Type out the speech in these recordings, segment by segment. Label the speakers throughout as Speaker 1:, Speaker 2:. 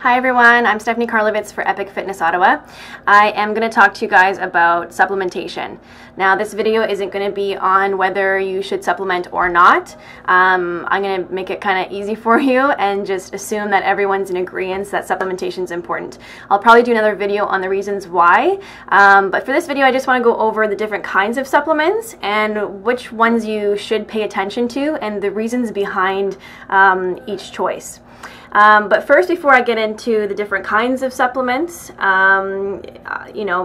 Speaker 1: Hi everyone, I'm Stephanie Karlovitz for Epic Fitness Ottawa. I am going to talk to you guys about supplementation. Now this video isn't going to be on whether you should supplement or not. I'm going to make it kind of easy for you and just assume that everyone's in agreement that supplementation is important. I'll probably do another video on the reasons why, but for this video I just want to go over the different kinds of supplements and which ones you should pay attention to and the reasons behind each choice. But first, before I get into the different kinds of supplements,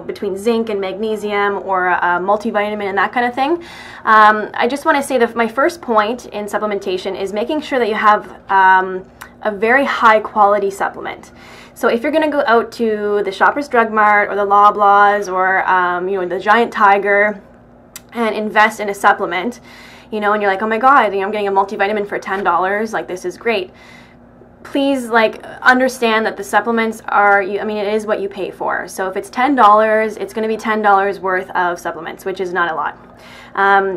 Speaker 1: between zinc and magnesium or multivitamin and that kind of thing, I just want to say that my first point in supplementation is making sure that you have a very high quality supplement. So if you're going to go out to the Shoppers Drug Mart or the Loblaws or the Giant Tiger and invest in a supplement, and you're like, oh my god, I'm getting a multivitamin for $10, like this is great. Please understand that the supplements are, it is what you pay for. So if it's $10, it's going to be $10 worth of supplements, which is not a lot.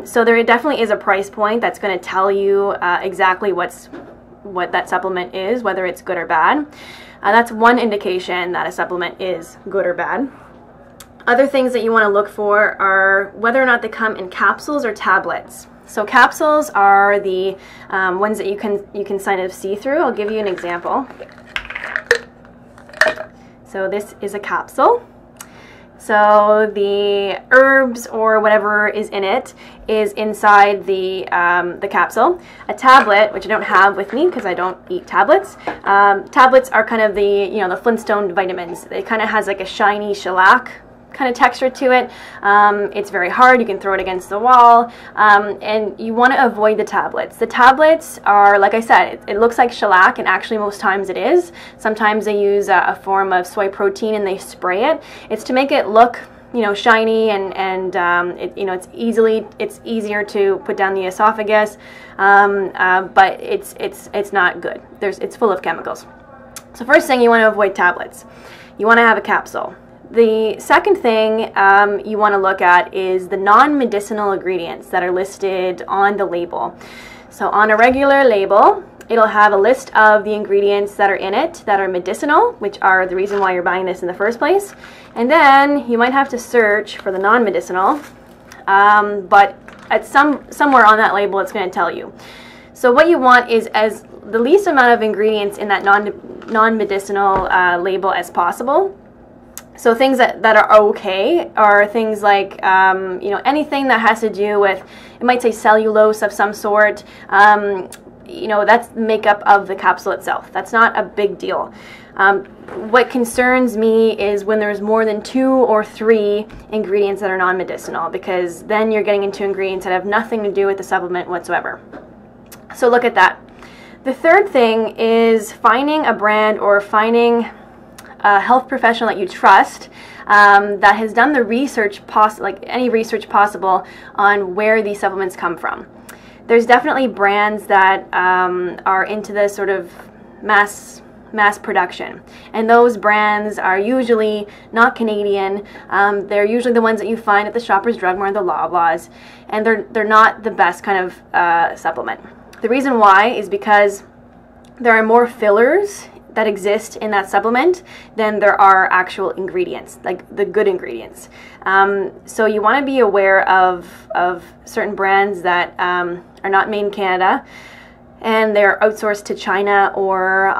Speaker 1: So there definitely is a price point that's going to tell you exactly what that supplement is, whether it's good or bad. That's one indication that a supplement is good or bad. Other things that you want to look for are whether or not they come in capsules or tablets. So capsules are the ones that you can kind of see through. I'll give you an example. So this is a capsule. So the herbs or whatever is in it is inside the capsule. A tablet, which I don't have with me because I don't eat tablets. Tablets are kind of the Flintstone vitamins. It kind of has like a shiny shellac kind of texture to it. It's very hard. You can throw it against the wall, and you want to avoid the tablets. The tablets are, like I said, it looks like shellac, and actually most times it is. Sometimes they use a form of soy protein and they spray it. It's to make it look shiny and it's easier to put down the esophagus, but it's not good. It's full of chemicals. So first thing, you want to avoid tablets. You want to have a capsule. The second thing you want to look at is the non-medicinal ingredients that are listed on the label. So on a regular label, it'll have a list of the ingredients that are in it that are medicinal, which are the reason why you're buying this in the first place. And then you might have to search for the non-medicinal, but at somewhere on that label it's going to tell you. So what you want is as the least amount of ingredients in that non-medicinal label as possible. So things that are okay are things like, anything that has to do with, it might say cellulose of some sort, that's the makeup of the capsule itself. That's not a big deal. What concerns me is when there's more than 2 or 3 ingredients that are non-medicinal, because then you're getting into ingredients that have nothing to do with the supplement whatsoever. So look at that. The third thing is finding a brand or finding a health professional that you trust that has done the research, any research possible on where these supplements come from. There's definitely brands that are into this sort of mass production, and those brands are usually not Canadian. They're usually the ones that you find at the Shoppers Drug Mart, the Loblaws, and they're not the best kind of supplement. The reason why is because there are more fillers that exist in that supplement than there are actual ingredients, like the good ingredients. So you want to be aware of certain brands that are not made in Canada and they're outsourced to China or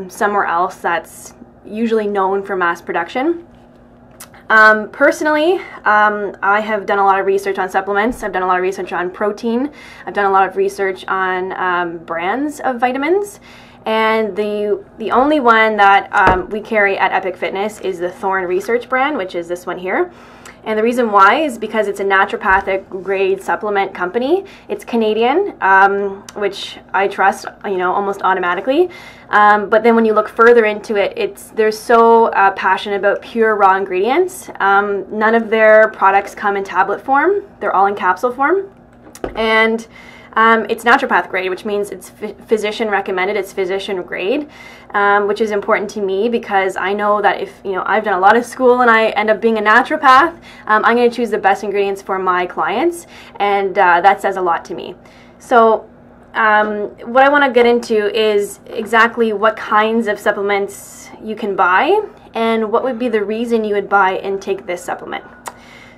Speaker 1: somewhere else that's usually known for mass production. Personally, I have done a lot of research on supplements. I've done a lot of research on protein. I've done a lot of research on brands of vitamins. And the only one that we carry at Epic Fitness is the Thorne Research brand, which is this one here. And the reason why is because it's a naturopathic grade supplement company. It's Canadian, which I trust, almost automatically. But then when you look further into it, they're so passionate about pure raw ingredients. None of their products come in tablet form. They're all in capsule form. And it's naturopath grade, which means it's physician recommended, it's physician grade, which is important to me because I know that if I've done a lot of school and I end up being a naturopath, I'm going to choose the best ingredients for my clients, and that says a lot to me. So what I want to get into is exactly what kinds of supplements you can buy and what would be the reason you would buy and take this supplement.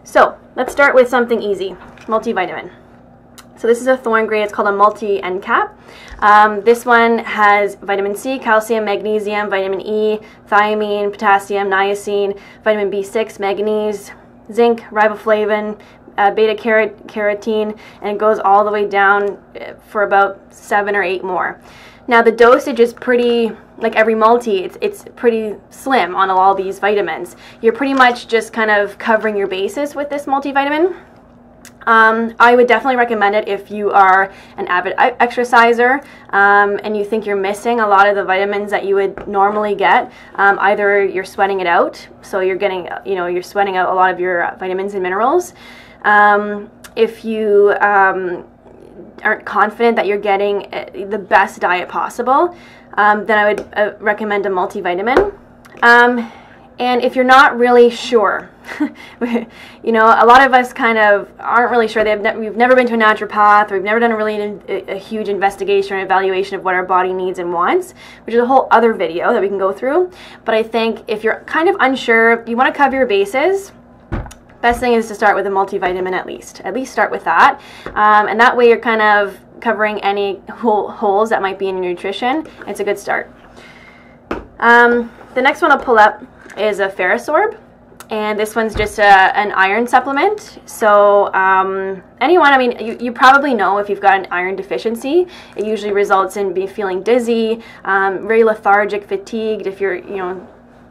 Speaker 1: So let's start with something easy, multivitamin. So this is a Thorne grade, it's called a multi-end cap. This one has vitamin C, calcium, magnesium, vitamin E, thiamine, potassium, niacin, vitamin B6, manganese, zinc, riboflavin, beta-carotene, and it goes all the way down for about 7 or 8 more. Now the dosage is pretty, like every multi, it's pretty slim on all these vitamins. You're pretty much just kind of covering your bases with this multivitamin. I would definitely recommend it if you are an avid exerciser and you think you're missing a lot of the vitamins that you would normally get. Either you're sweating it out, so you're getting, you're sweating out a lot of your vitamins and minerals. If you aren't confident that you're getting the best diet possible, then I would recommend a multivitamin. And if you're not really sure, a lot of us kind of aren't really sure. We've never been to a naturopath, or we've never done a huge investigation or evaluation of what our body needs and wants, which is a whole other video that we can go through. But I think if you're kind of unsure, you want to cover your bases, best thing is to start with a multivitamin at least. At least start with that. And that way you're kind of covering any holes that might be in your nutrition. It's a good start. The next one I'll pull up is a Ferrosorb, and this one's just an iron supplement. So anyone, you probably know if you've got an iron deficiency, it usually results in feeling dizzy, very lethargic, fatigued. If you're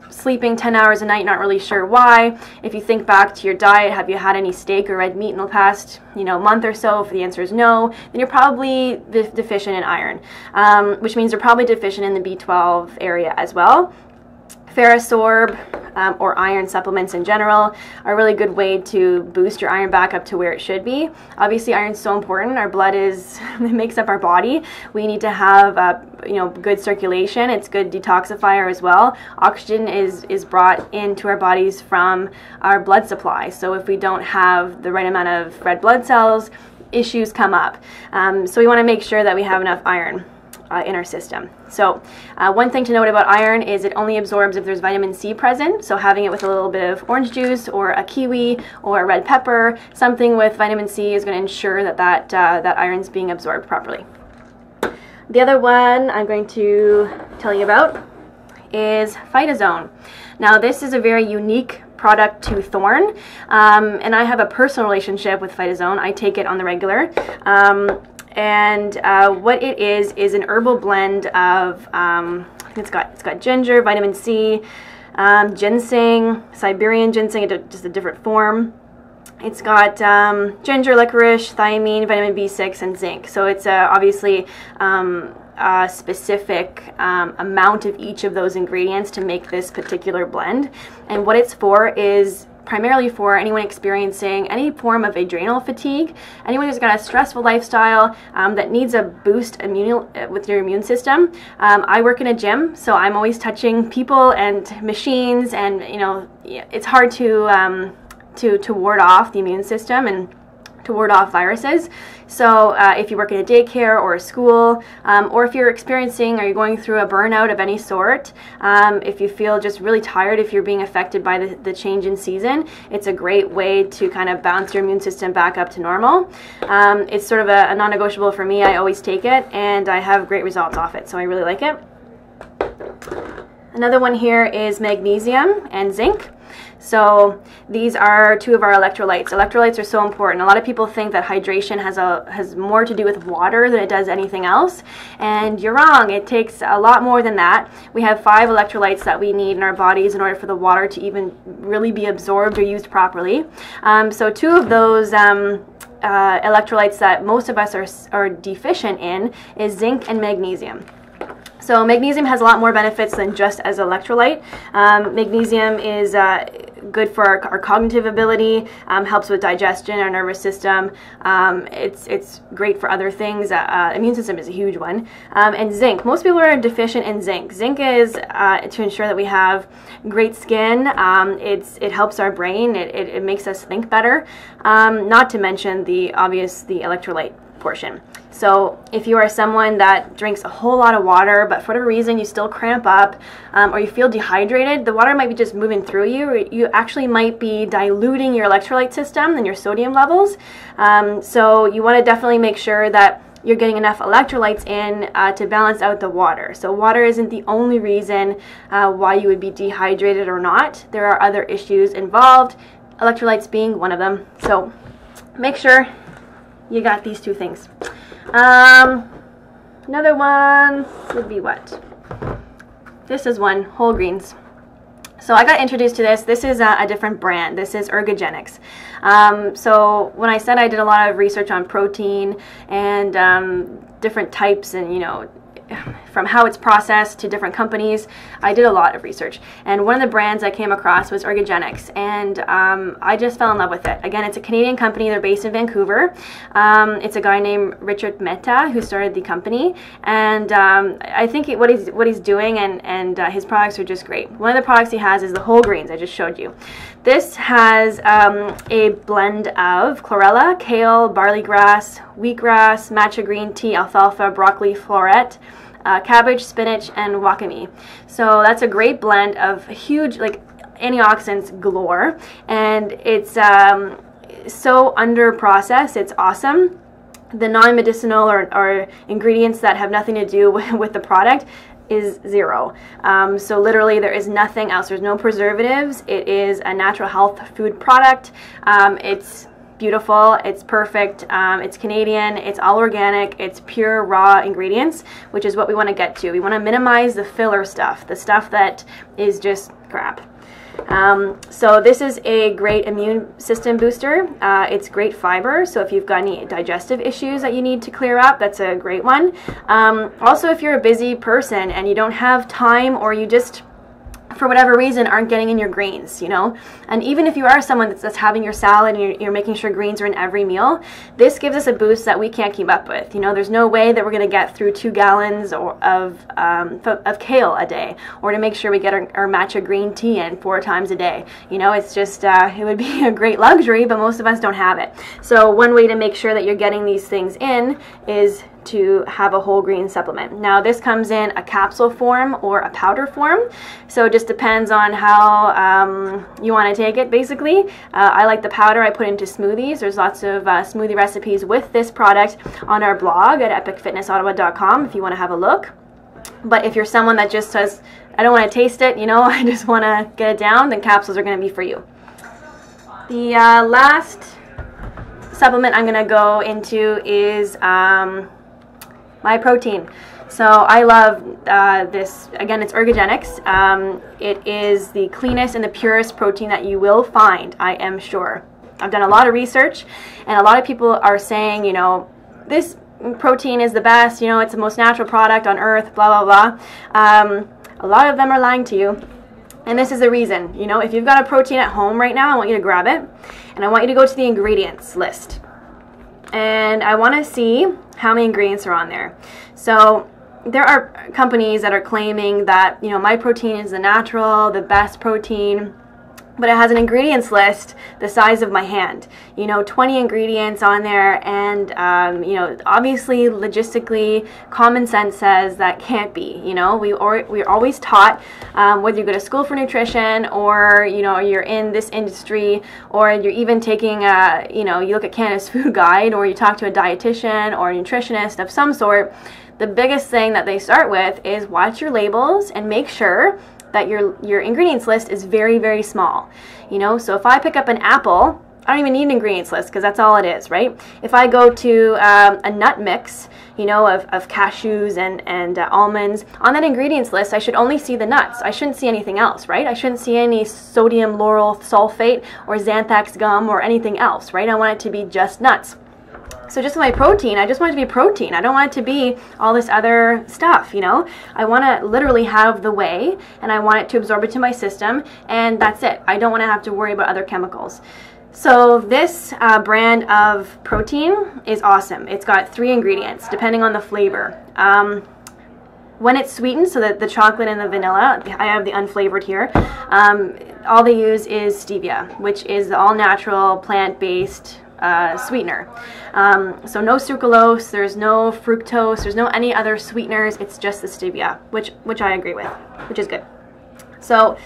Speaker 1: sleeping 10 hours a night, not really sure why. If you think back to your diet, have you had any steak or red meat in the past month or so? If the answer is no, then you're probably deficient in iron, which means you're probably deficient in the B12 area as well. Ferrosorb or iron supplements in general are a really good way to boost your iron back up to where it should be. Obviously, iron is so important. Our blood it makes up our body. We need to have good circulation. It's good detoxifier as well. Oxygen is brought into our bodies from our blood supply. So if we don't have the right amount of red blood cells, issues come up. So we want to make sure that we have enough iron in our system. So one thing to note about iron is it only absorbs if there's vitamin C present. So having it with a little bit of orange juice or a kiwi or a red pepper, something with vitamin C is going to ensure that iron's being absorbed properly. The other one I'm going to tell you about is Phytozone. Now this is a very unique product to Thorne, and I have a personal relationship with Phytozone. I take it on the regular. And what it is an herbal blend of, it's got ginger, vitamin C, ginseng, Siberian ginseng, just a different form. It's got ginger, licorice, thiamine, vitamin B6, and zinc. So it's obviously a specific amount of each of those ingredients to make this particular blend. And what it's for is primarily for anyone experiencing any form of adrenal fatigue, anyone who's got a stressful lifestyle that needs a boost with your immune system. I work in a gym, so I'm always touching people and machines, and it's hard to ward off the immune system and to ward off viruses. So if you work in a daycare or a school, or if you're experiencing or you're going through a burnout of any sort, if you feel just really tired, if you're being affected by the change in season, it's a great way to kind of bounce your immune system back up to normal. It's sort of a non-negotiable for me. I always take it, and I have great results off it, so I really like it. Another one here is Magnesium and Zinc. So these are two of our electrolytes. Electrolytes are so important. A lot of people think that hydration has more to do with water than it does anything else, and you're wrong. It takes a lot more than that. We have 5 electrolytes that we need in our bodies in order for the water to even really be absorbed or used properly. So 2 of those electrolytes that most of us are deficient in is zinc and magnesium. So magnesium has a lot more benefits than just as electrolyte. Magnesium is good for our cognitive ability, helps with digestion, our nervous system. It's great for other things. Immune system is a huge one. And zinc. Most people are deficient in zinc. Zinc is to ensure that we have great skin. It helps our brain. It makes us think better. Not to mention the electrolyte portion. So if you are someone that drinks a whole lot of water, but for whatever reason you still cramp up, or you feel dehydrated, the water might be just moving through you, or you actually might be diluting your electrolyte system and your sodium levels. So you want to definitely make sure that you're getting enough electrolytes in to balance out the water. So water isn't the only reason why you would be dehydrated or not. There are other issues involved, electrolytes being one of them. So make sure you got these two things. Another one would be what? This is one, whole greens. So I got introduced to this. This is a different brand. This is Ergogenics. So when I said I did a lot of research on protein and different types and, you know, from how it's processed to different companies, I did a lot of research. And one of the brands I came across was Ergogenics, and I just fell in love with it. Again, it's a Canadian company. They're based in Vancouver. It's a guy named Richard Mehta who started the company, and I think what he's doing and his products are just great. One of the products he has is the whole greens I just showed you. This has a blend of chlorella, kale, barley grass, wheatgrass, matcha green tea, alfalfa, broccoli, floret, cabbage, spinach, and wakame. So that's a great blend of huge, like, antioxidants galore, and it's so under processed. It's awesome. The non-medicinal or ingredients that have nothing to do with the product is zero. So literally there is nothing else. There's no preservatives. It is a natural health food product. It's beautiful, it's perfect, it's Canadian, it's all organic, it's pure raw ingredients, which is what we want to get to. We want to minimize the filler stuff, the stuff that is just crap. So this is a great immune system booster. It's great fiber, so if you've got any digestive issues that you need to clear up, that's a great one. Also, if you're a busy person and you don't have time, or you just for whatever reason aren't getting in your greens, you know, and even if you are someone that's having your salad and you're making sure greens are in every meal, this gives us a boost that we can't keep up with. You know, there's no way that we're going to get through 2 gallons of kale a day, or to make sure we get our matcha green tea in 4 times a day. You know, it's just it would be a great luxury, but most of us don't have it. So one way to make sure that you're getting these things in is to have a whole grain supplement. Now this comes in a capsule form or a powder form, so it just depends on how you want to take it basically. I like the powder. I put into smoothies. There's lots of smoothie recipes with this product on our blog at epicfitnessottawa.com if you want to have a look. But if you're someone that just says, I don't want to taste it, you know, I just want to get it down, then capsules are going to be for you. The last supplement I'm going to go into is my protein. So I love this. Again, it's Ergogenics. It is the cleanest and the purest protein that you will find, I am sure. I've done a lot of research, and a lot of people are saying, you know, this protein is the best, you know, it's the most natural product on earth, blah, blah, blah. A lot of them are lying to you. And this is the reason. You know, if you've got a protein at home right now, I want you to grab it, and I want you to go to the ingredients list. And I want to see how many ingredients are on there. So there are companies that are claiming that, you know, my protein is the natural, the best protein, but it has an ingredients list the size of my hand. You know, 20 ingredients on there, and you know, obviously, logistically, common sense says that can't be. You know, we're always taught, whether you go to school for nutrition, or, you know, you're in this industry, or you're even taking you know, you look at Canada's Food Guide, or you talk to a dietitian or a nutritionist of some sort. The biggest thing that they start with is watch your labels and make sure that your ingredients list is very, very small. You know, so if I pick up an apple, I don't even need an ingredients list, because that's all it is, right? If I go to a nut mix, you know, of cashews and almonds, on that ingredients list, I should only see the nuts. I shouldn't see anything else, right? I shouldn't see any sodium lauryl sulfate or xanthax gum or anything else, right? I want it to be just nuts. So just with my protein, I just want it to be protein. I don't want it to be all this other stuff, you know. I want to literally have the whey, and I want it to absorb it to my system, and that's it. I don't want to have to worry about other chemicals. So this brand of protein is awesome. It's got 3 ingredients, depending on the flavor. When it's sweetened, so that the chocolate and the vanilla, I have the unflavored here, all they use is stevia, which is the all-natural, plant-based sweetener. So no sucralose, there's no fructose, there's no any other sweeteners, it's just the stevia, which I agree with, which is good. So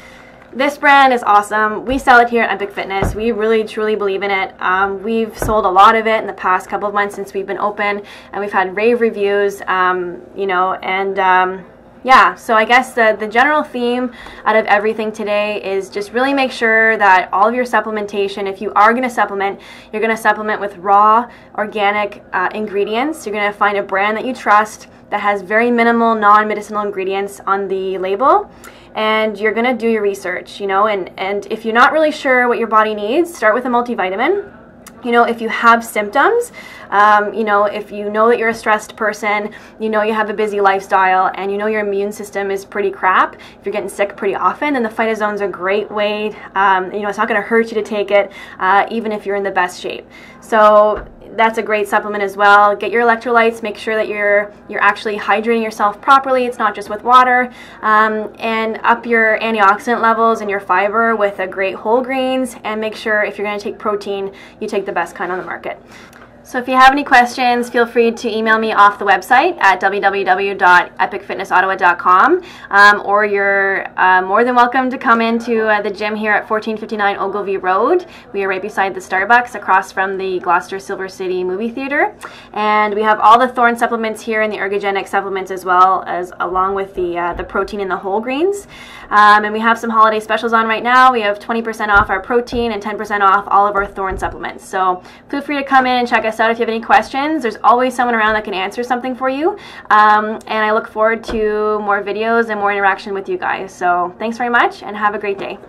Speaker 1: this brand is awesome. We sell it here at Epic Fitness. We really truly believe in it. We've sold a lot of it in the past couple of months since we've been open, and we've had rave reviews, you know, and yeah, so I guess the general theme out of everything today is just really make sure that all of your supplementation, if you are going to supplement, you're going to supplement with raw, organic ingredients. You're going to find a brand that you trust that has very minimal non-medicinal ingredients on the label. And you're going to do your research, you know, and if you're not really sure what your body needs, start with a multivitamin. You know, if you have symptoms, you know, if you know that you're a stressed person, you know you have a busy lifestyle, and you know your immune system is pretty crap, if you're getting sick pretty often, then the Phytozone's a great way. You know, it's not going to hurt you to take it, even if you're in the best shape. So that's a great supplement as well. Get your electrolytes, make sure that you're actually hydrating yourself properly, it's not just with water, and up your antioxidant levels and your fiber with a great whole grains, and make sure if you're going to take protein, you take the best kind on the market. So if you have any questions, feel free to email me off the website at www.epicfitnessottawa.com, or you're more than welcome to come into the gym here at 1459 Ogilvie Road. We are right beside the Starbucks across from the Gloucester Silver City movie theater, and we have all the Thorne supplements here and the ergogenic supplements as well, as along with the protein and the whole grains. And we have some holiday specials on right now. We have 20% off our protein and 10% off all of our Thorne supplements. So feel free to come in and check us out if you have any questions. There's always someone around that can answer something for you. And I look forward to more videos and more interaction with you guys. So thanks very much and have a great day.